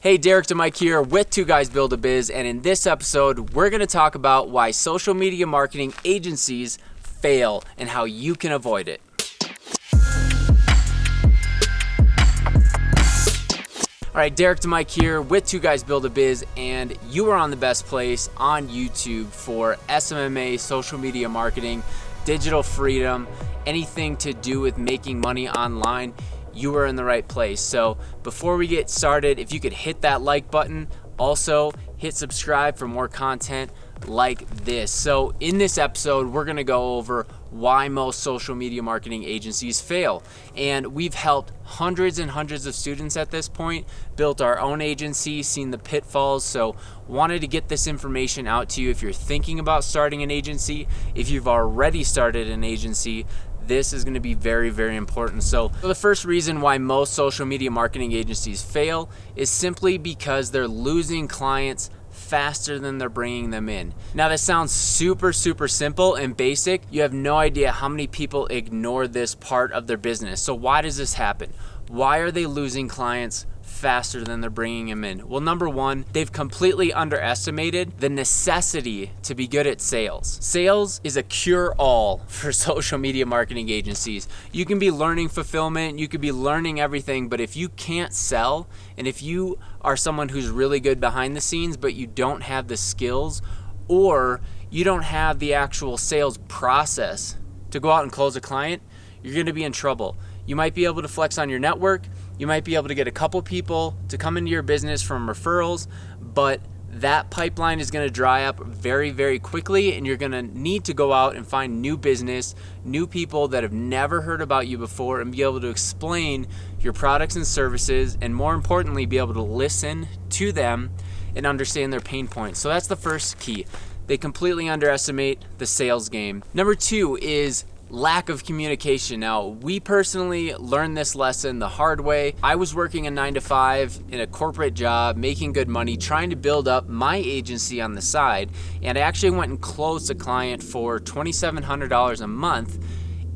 Hey, DeMike here with Two Guys Build a Biz, and in this episode, we're going to talk about why social media marketing agencies fail and how you can avoid it. All right, DeMike here with Two Guys Build a Biz, and you are on the best place on YouTube for SMMA, social media marketing, digital freedom, anything to do with making money online. You are in the right place. So before we get started, if you could hit that like button, also hit subscribe for more content like this. So in this episode, we're gonna go over why most social media marketing agencies fail. And we've helped hundreds and hundreds of students at this point, built our own agency, seen the pitfalls. So wanted to get this information out to you if you're thinking about starting an agency, if you've already started an agency. This is going to be very, very important. So the first reason why most social media marketing agencies fail is simply because they're losing clients faster than they're bringing them in. Now that sounds super simple and basic. You have no idea how many people ignore this part of their business. So why does this happen? Why are they losing clients faster than they're bringing them in? Well, number one, they've completely underestimated the necessity to be good at sales. Sales is a cure-all for social media marketing agencies. You can be learning fulfillment, you could be learning everything, but if you can't sell, and if you are someone who's really good behind the scenes, but you don't have the skills, or you don't have the actual sales process to go out and close a client, you're gonna be in trouble. You might be able to flex on your network, you might be able to get a couple people to come into your business from referrals, but that pipeline is going to dry up very quickly, and you're going to need to go out and find new business, new people that have never heard about you before, and be able to explain your products and services, and more importantly, be able to listen to them and understand their pain points. So that's the first key. They completely underestimate the sales game. Number two is lack of communication. Now, we personally learned this lesson the hard way. I was working a 9-to-5 in a corporate job, making good money, trying to build up my agency on the side, and I actually went and closed a client for $2,700 a month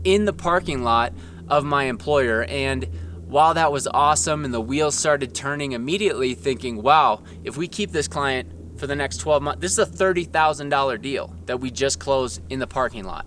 in the parking lot of my employer. And while that was awesome and the wheels started turning immediately, thinking, wow, if we keep this client for the next 12 months, this is a $30,000 deal that we just closed in the parking lot.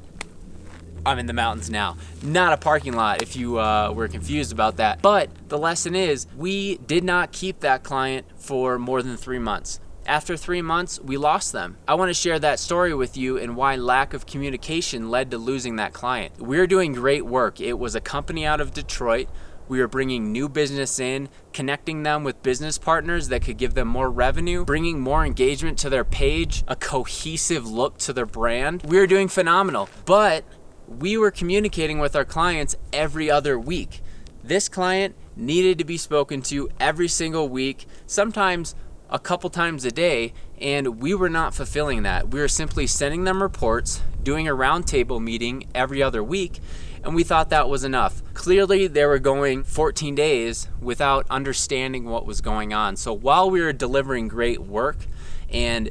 I'm in the mountains now, not a parking lot if you were confused about that. But the lesson is, we did not keep that client for more than 3 months. After 3 months, we lost them. I want to share that story with you and why lack of communication led to losing that client. We were doing great work. It was a company out of Detroit. We were bringing new business in, connecting them with business partners that could give them more revenue, bringing more engagement to their page, a cohesive look to their brand. We were doing phenomenal, but we were communicating with our clients every other week. This client needed to be spoken to every single week, sometimes a couple times a day, and we were not fulfilling that. We were simply sending them reports, doing a roundtable meeting every other week, and we thought that was enough. Clearly, they were going 14 days without understanding what was going on. So while we were delivering great work and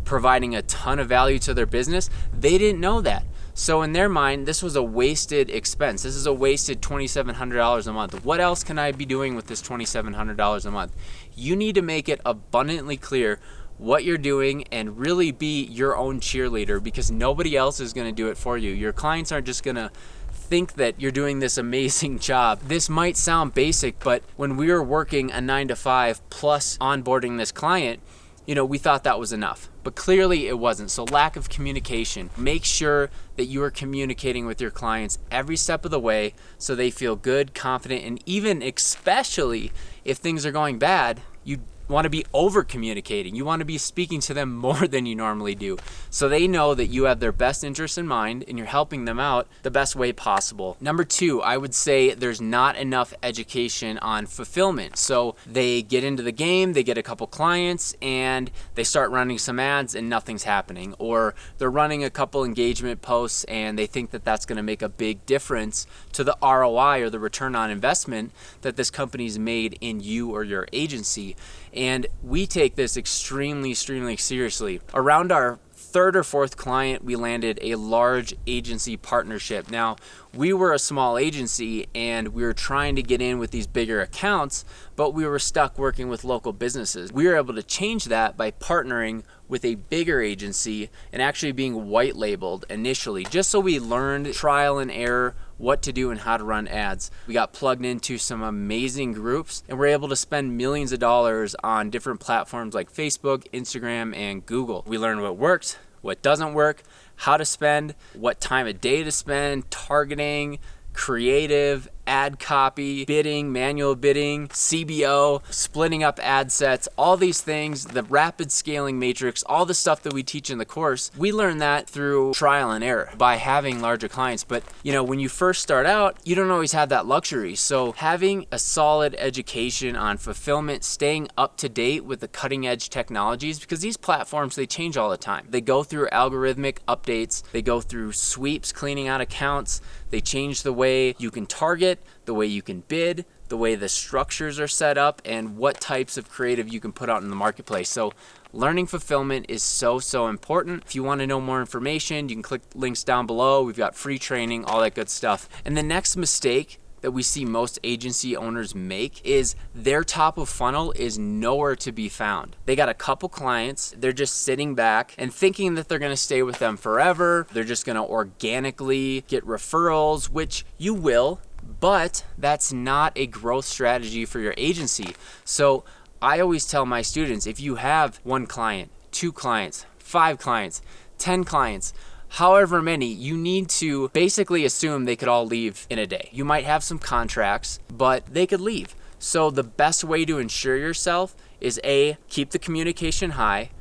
providing a ton of value to their business, they didn't know that. So in their mind, this was a wasted expense. This is a wasted $2,700 a month. What else can I be doing with this $2,700 a month? You need to make it abundantly clear what you're doing and really be your own cheerleader, because nobody else is going to do it for you. Your clients aren't just going to think that you're doing this amazing job. This might sound basic, but when we were working a 9-to-5 plus onboarding this client, we thought that was enough, but clearly it wasn't. So lack of communication. Make sure that you are communicating with your clients every step of the way so they feel good, confident, and even especially if things are going bad, you want to be over communicating. You want to be speaking to them more than you normally do, so they know that you have their best interests in mind and you're helping them out the best way possible. Number two, I would say there's not enough education on fulfillment. So they get into the game, they get a couple clients, and they start running some ads and nothing's happening. Or they're running a couple engagement posts and they think that that's going to make a big difference to the ROI, or the return on investment, that this company's made in you or your agency. And we take this extremely seriously. Around our third or fourth client, we landed a large agency partnership. Now, we were a small agency and we were trying to get in with these bigger accounts, but we were stuck working with local businesses. We were able to change that by partnering with a bigger agency and actually being white labeled initially, just so we learned trial and error what to do and how to run ads. We got plugged into some amazing groups and we're able to spend millions of dollars on different platforms like Facebook, Instagram, and Google. We learned what works, what doesn't work, how to spend, what time of day to spend, targeting, creative, ad copy, bidding, manual bidding, CBO, splitting up ad sets, all these things, the rapid scaling matrix, all the stuff that we teach in the course. We learn that through trial and error by having larger clients. But when you first start out, you don't always have that luxury. So having a solid education on fulfillment, staying up to date with the cutting edge technologies, because these platforms, they change all the time. They go through algorithmic updates, they go through sweeps, cleaning out accounts, they change the way you can target, the way you can bid, the way the structures are set up, and what types of creative you can put out in the marketplace. So learning fulfillment is so important. If you want to know more information, you can click links down below. We've got free training, all that good stuff. And the next mistake that we see most agency owners make is their top of funnel is nowhere to be found. They got a couple clients, they're just sitting back and thinking that they're gonna stay with them forever. They're just gonna organically get referrals, which you will, but that's not a growth strategy for your agency. So I always tell my students, if you have 1 client, 2 clients, 5 clients, 10 clients, however many, you need to basically assume they could all leave in a day. You might have some contracts, but they could leave. So the best way to ensure yourself is keep the communication high,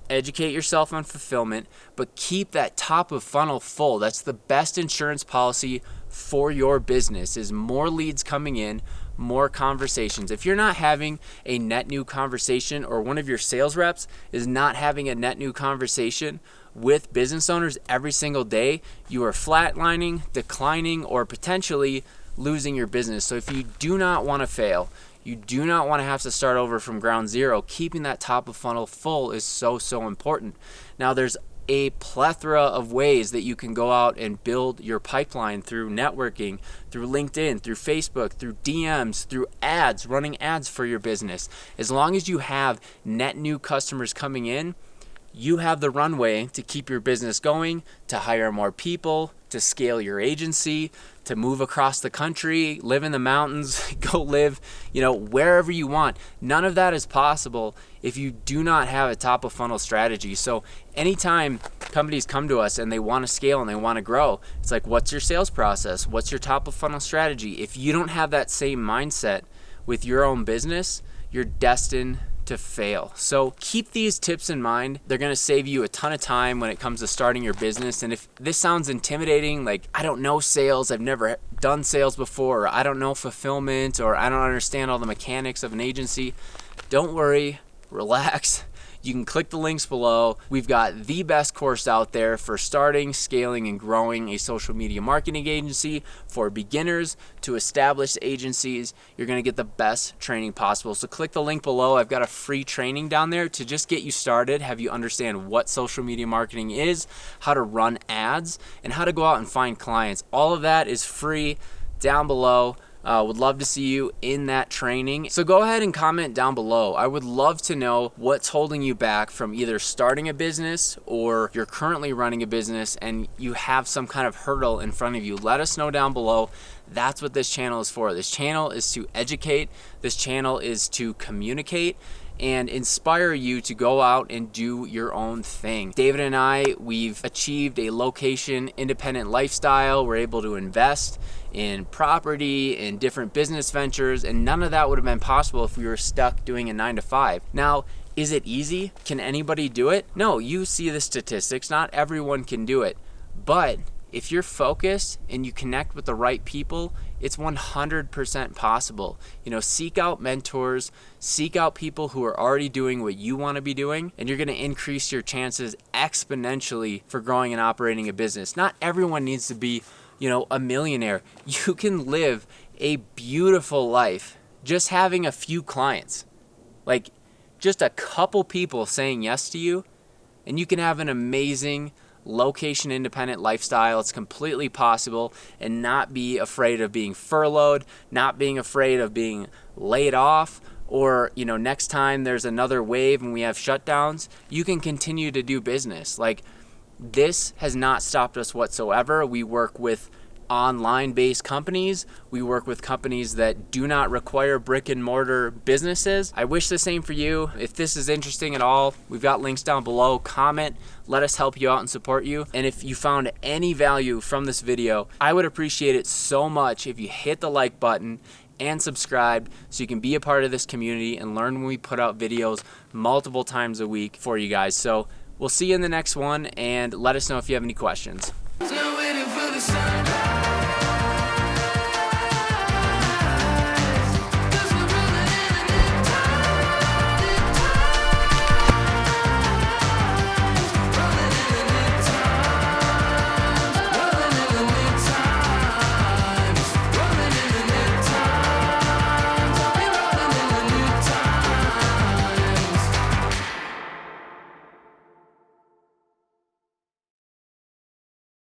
educate yourself on fulfillment, but keep that top of funnel full. That's the best insurance policy for your business, is more leads coming in, more conversations. If you're not having a net new conversation, or one of your sales reps is not having a net new conversation with business owners every single day, you are flatlining, declining, or potentially losing your business. So if you do not want to fail, you do not want to have to start over from ground zero, keeping that top of funnel full is so important. Now there's a plethora of ways that you can go out and build your pipeline through networking, through LinkedIn, through Facebook, through DMs, through ads, running ads for your business. As long as you have net new customers coming in, you have the runway to keep your business going, to hire more people, to scale your agency, to move across the country, live in the mountains, go live, wherever you want. None of that is possible if you do not have a top of funnel strategy. So anytime companies come to us and they want to scale and they want to grow, it's like, what's your sales process? What's your top of funnel strategy? If you don't have that same mindset with your own business, you're destined to fail. So keep these tips in mind. They're going to save you a ton of time when it comes to starting your business. And if this sounds intimidating, like, I don't know sales, I've never done sales before, or I don't know fulfillment, or I don't understand all the mechanics of an agency, don't worry, relax. You can click the links below. We've got the best course out there for starting, scaling, and growing a social media marketing agency for beginners to established agencies. You're going to get the best training possible. So click the link below. I've got a free training down there to just get you started, have you understand what social media marketing is, how to run ads, and how to go out and find clients. All of that is free down below. Would love to see you in that training. So go ahead and comment down below. I would love to know what's holding you back from either starting a business, or you're currently running a business and you have some kind of hurdle in front of you. Let us know down below. That's what this channel is for. This channel is to educate. This channel is to communicate and inspire you to go out and do your own thing. David and I, we've achieved a location independent lifestyle. We're able to invest in property, in different business ventures, and none of that would have been possible if we were stuck doing a 9-to-5. Now, is it easy? Can anybody do it? No, you see the statistics. Not everyone can do it. But if you're focused and you connect with the right people, it's 100% possible. Seek out mentors, seek out people who are already doing what you want to be doing, and you're going to increase your chances exponentially for growing and operating a business. Not everyone needs to be, a millionaire. You can live a beautiful life just having a few clients. Like, just a couple people saying yes to you, and you can have an amazing location independent lifestyle. It's completely possible, and not be afraid of being furloughed, not being afraid of being laid off, or next time there's another wave and we have shutdowns, you can continue to do business. Like, this has not stopped us whatsoever. We work with online based companies. We work with companies that do not require brick and mortar businesses. I wish the same for you. If this is interesting at all, we've got links down below. Comment, let us help you out and support you. And if you found any value from this video, I would appreciate it so much if you hit the like button and subscribe, so you can be a part of this community and learn when we put out videos multiple times a week for you guys. So we'll see you in the next one, and let us know if you have any questions.